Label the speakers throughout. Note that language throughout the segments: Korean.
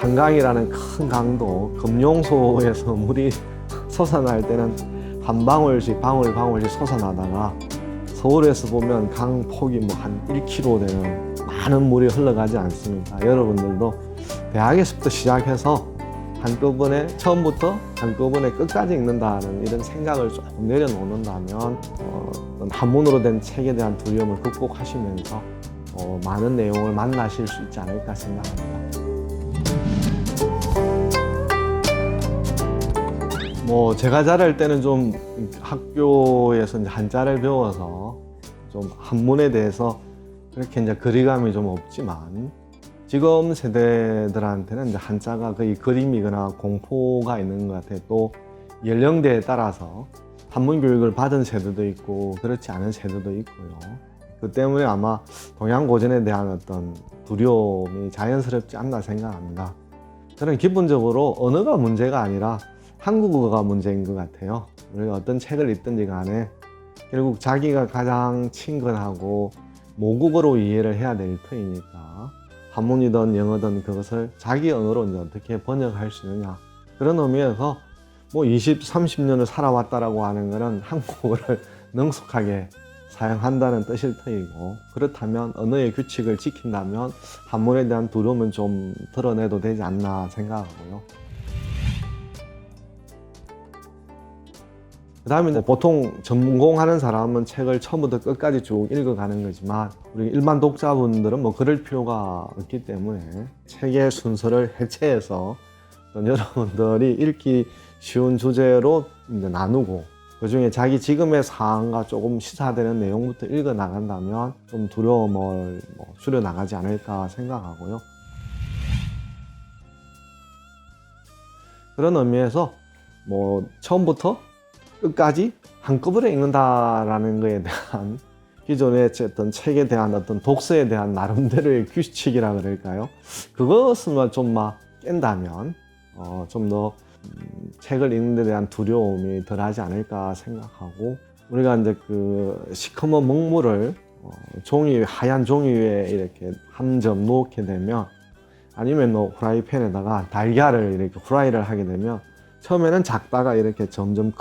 Speaker 1: 한강이라는 큰 강도, 금룡소에서 물이 솟아날 때는 한 방울씩 방울씩 솟아나다가 서울에서 보면 강 폭이 뭐 한 1km 되는 많은 물이 흘러가지 않습니까? 여러분들도 대학에서부터 시작해서 한꺼번에 처음부터 한꺼번에 끝까지 읽는다는 이런 생각을 조금 내려놓는다면 한문으로 된 책에 대한 두려움을 극복하시면서 많은 내용을 만나실 수 있지 않을까 생각합니다. 제가 자랄 때는 좀 학교에서 이제 한자를 배워서 좀 한문에 대해서 그렇게 이제 거리감이 좀 없지만 지금 세대들한테는 이제 한자가 거의 그림이거나 공포가 있는 것 같아요. 또 연령대에 따라서 한문 교육을 받은 세대도 있고 그렇지 않은 세대도 있고요. 그 때문에 아마 동양 고전에 대한 어떤 두려움이 자연스럽지 않나 생각합니다. 저는 기본적으로 언어가 문제가 아니라 한국어가 문제인 것 같아요. 우리가 어떤 책을 읽든지 간에 결국 자기가 가장 친근하고 모국어로 이해를 해야 될 터이니까 한문이든 영어든 그것을 자기 언어로 이제 어떻게 번역할 수 있느냐. 그런 의미에서 20, 30년을 살아왔다라고 하는 것은 한국어를 능숙하게 사용한다는 뜻일 터이고, 그렇다면 언어의 규칙을 지킨다면 한문에 대한 두려움은 좀 드러내도 되지 않나 생각하고요. 그 다음에 보통 전공하는 사람은 책을 처음부터 끝까지 쭉 읽어가는 거지만 우리 일반 독자분들은 그럴 필요가 없기 때문에 책의 순서를 해체해서 여러분들이 읽기 쉬운 주제로 이제 나누고 그 중에 자기 지금의 상황과 조금 시사되는 내용부터 읽어 나간다면 좀 두려움을 줄여 나가지 않을까 생각하고요. 그런 의미에서 처음부터 끝까지 한꺼번에 읽는다라는 것에 대한 기존의 어떤 책에 대한 어떤 독서에 대한 나름대로의 규칙이라 그럴까요? 그것을 좀 깬다면 좀 더 책을 읽는 데 대한 두려움이 덜하지 않을까 생각하고, 우리가 이제 그 시커먼 먹물을 하얀 종이 위에 이렇게 한 점 놓게 되면, 아니면 후라이팬에다가 달걀을 이렇게 후라이를 하게 되면 처음에는 작다가 이렇게 점점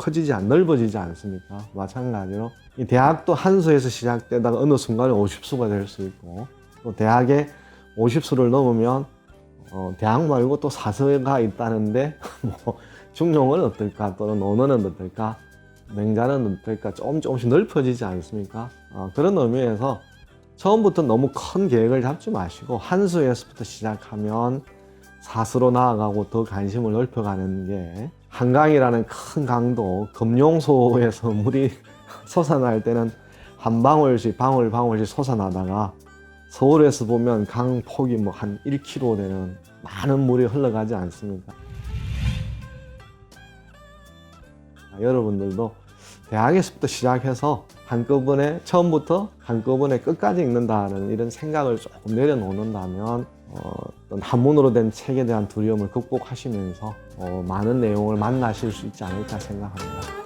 Speaker 1: 넓어지지 않습니까? 마찬가지로 이 대학도 한 수에서 시작되다가 어느 순간에 50수가 될 수 있고, 또 대학에 50수를 넘으면 대학 말고 또 사서가 있다는데 중용은 어떨까, 또는 논어는 어떨까, 맹자는 어떨까, 조금씩 넓어지지 않습니까? 그런 의미에서 처음부터 너무 큰 계획을 잡지 마시고 한 수에서부터 시작하면 사수로 나아가고 더 관심을 넓혀가는 게, 한강이라는 큰 강도, 금룡소에서 물이 솟아날 때는 한 방울씩 방울씩 솟아나다가 서울에서 보면 강 폭이 한 1km 되는 많은 물이 흘러가지 않습니까? 여러분들도 대학에서부터 시작해서 처음부터 한꺼번에 끝까지 읽는다는 이런 생각을 조금 내려놓는다면 한문으로 된 책에 대한 두려움을 극복하시면서 많은 내용을 만나실 수 있지 않을까 생각합니다.